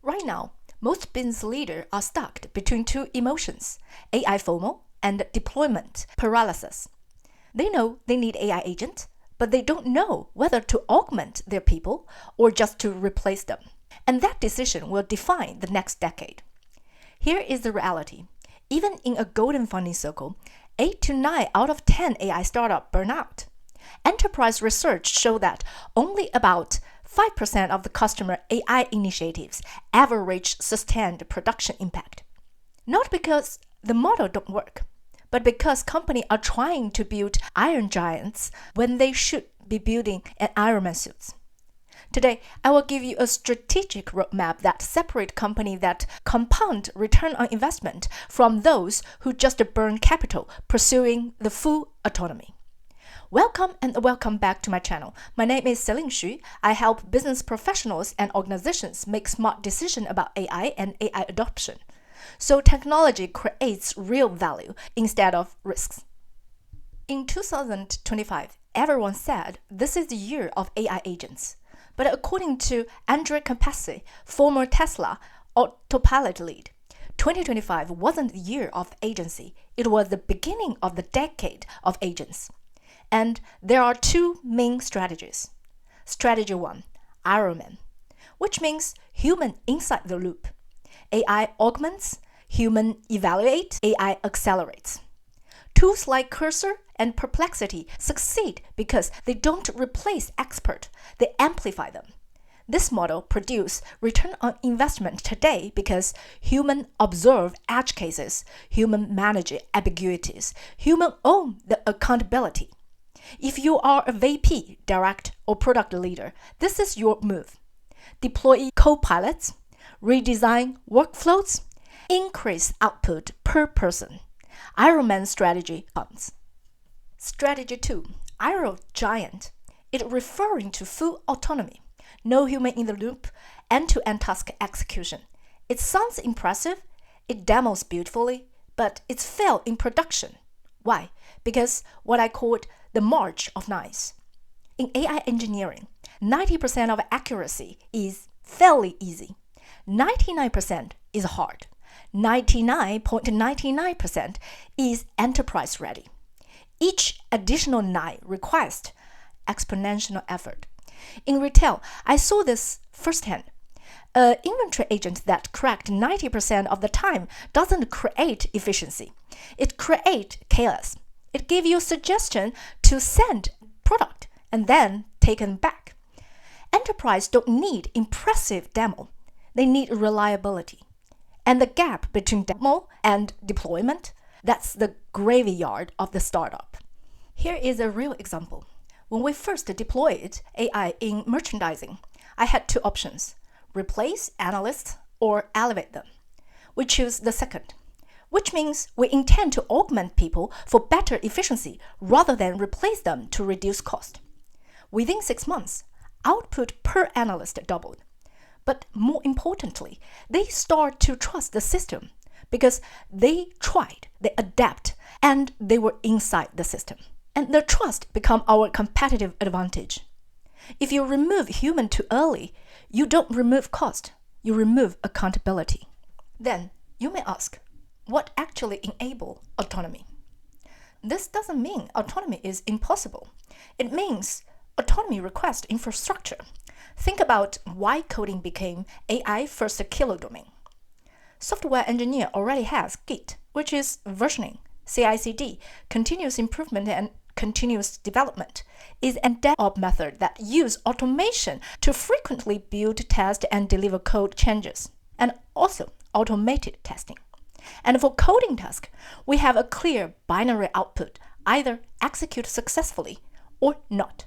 Right now, most business leaders are stuck between two emotions, AI FOMO and deployment paralysis. They know they need AI agents, but they don't know whether to augment their people or just to replace them. And that decision will define the next decade. Here is the reality. Even in a golden funding circle, 8 to 9 out of 10 AI startups burn out. Enterprise research shows that only about 5% of the customer AI initiatives ever reach sustained production impact. Not because the model don't work, but because companies are trying to build iron giants when they should be building an Ironman suits. Today, I will give you a strategic roadmap that separates companies that compound return on investment from those who just burn capital pursuing the full autonomy. Welcome and welcome back to my channel. My name is Celine Xu. I help business professionals and organizations make smart decisions about AI and AI adoption, so technology creates real value instead of risks. In 2025, everyone said this is the year of AI agents. But according to Andrej Karpathy, former Tesla autopilot lead, 2025 wasn't the year of agency. It was the beginning of the decade of agents. And there are two main strategies. Strategy 1, Ironman, which means human inside the loop. AI augments, human evaluate, AI accelerates. Tools like Cursor and Perplexity succeed because they don't replace expert, they amplify them. This model produces return on investment today because human observe edge cases, human manage ambiguities, human own the accountability. If you are a VP, direct, or product leader, this is your move. Deploy co-pilots, redesign workflows, increase output per person. Ironman Strategy comes. Strategy 2, Iron Giant. It referring to full autonomy, no human in the loop, end-to-end task execution. It sounds impressive, it demos beautifully, but it's failed in production. Why? Because what I called the march of knives. In AI engineering, 90% of accuracy is fairly easy. 99% is hard. 99.99% is enterprise ready. Each additional knife requires exponential effort. In retail, I saw this firsthand. An inventory agent that cracked 90% of the time doesn't create efficiency. It creates chaos. It gives you suggestion to send product and then take them back. Enterprise don't need impressive demo. They need reliability. And the gap between demo and deployment, that's the graveyard of the startup. Here is a real example. When we first deployed AI in merchandising, I had two options: replace analysts or elevate them. We choose the second, which means we intend to augment people for better efficiency rather than replace them to reduce cost. Within 6 months, output per analyst doubled. But more importantly, they start to trust the system because they tried, they adapt, and they were inside the system. And the trust become our competitive advantage. If you remove human too early, you don't remove cost, you remove accountability. Then you may ask, what actually enable autonomy? This doesn't mean autonomy is impossible. It means autonomy requires infrastructure. Think about why coding became AI first killer domain. Software engineer already has Git, which is versioning, CI/CD, continuous improvement and continuous development, is a DevOps method that uses automation to frequently build, test, and deliver code changes, and also automated testing. And for coding task, we have a clear binary output, either execute successfully or not.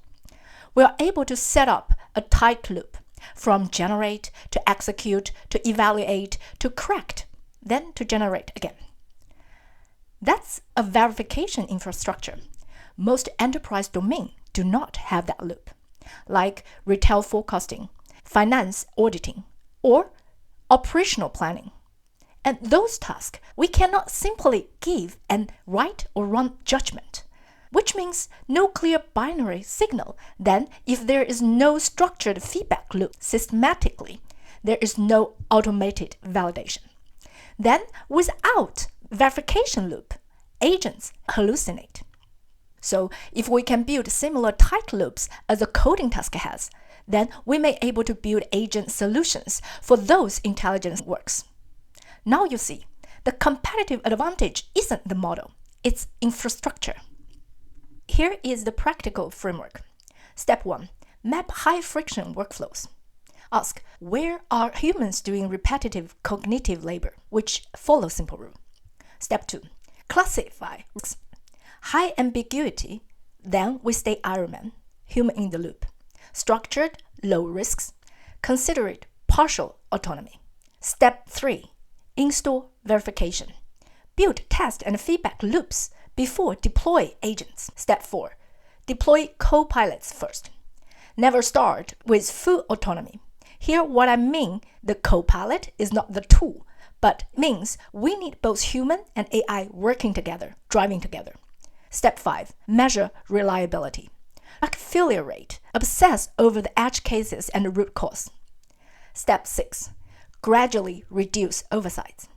We are able to set up a tight loop from generate to execute to evaluate to correct, then to generate again. That's a verification infrastructure. Most enterprise domains do not have that loop, like retail forecasting, finance auditing, or operational planning. And those tasks, we cannot simply give an right or wrong judgment, which means no clear binary signal. Then, if there is no structured feedback loop systematically, there is no automated validation. Then, without verification loop, agents hallucinate. So, if we can build similar tight loops as a coding task has, then we may be able to build agent solutions for those intelligence works. Now you see, the competitive advantage isn't the model, it's infrastructure. Here is the practical framework. Step 1. Map high-friction workflows. Ask, where are humans doing repetitive cognitive labor, which follows simple rule. Step 2. Classify risks. High ambiguity, then we stay Ironman, human in the loop. Structured, low risks. Considerate, partial autonomy. Step 3. Install verification. Build test and feedback loops before deploy agents. Step 4. Deploy co-pilots first. Never start with full autonomy. Here what I mean, the co-pilot is not the tool, but means we need both human and AI working together, driving together. Step 5. Measure reliability. Like failure rate, obsess over the edge cases and root cause. Step 6. Gradually reduce oversights.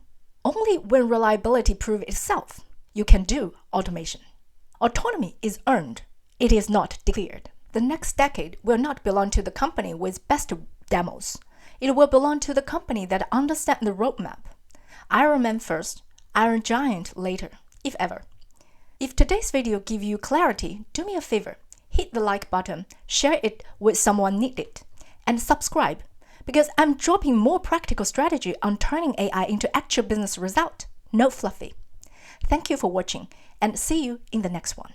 Only when reliability proves itself, you can do automation. Autonomy is earned. It is not declared. The next decade will not belong to the company with best demos. It will belong to the company that understands the roadmap. Ironman first, Iron Giant later, if ever. If today's video gives you clarity, do me a favor. Hit the like button, share it with someone needed, and subscribe, because I'm dropping more practical strategy on turning AI into actual business result. No fluffy. Thank you for watching, and see you in the next one.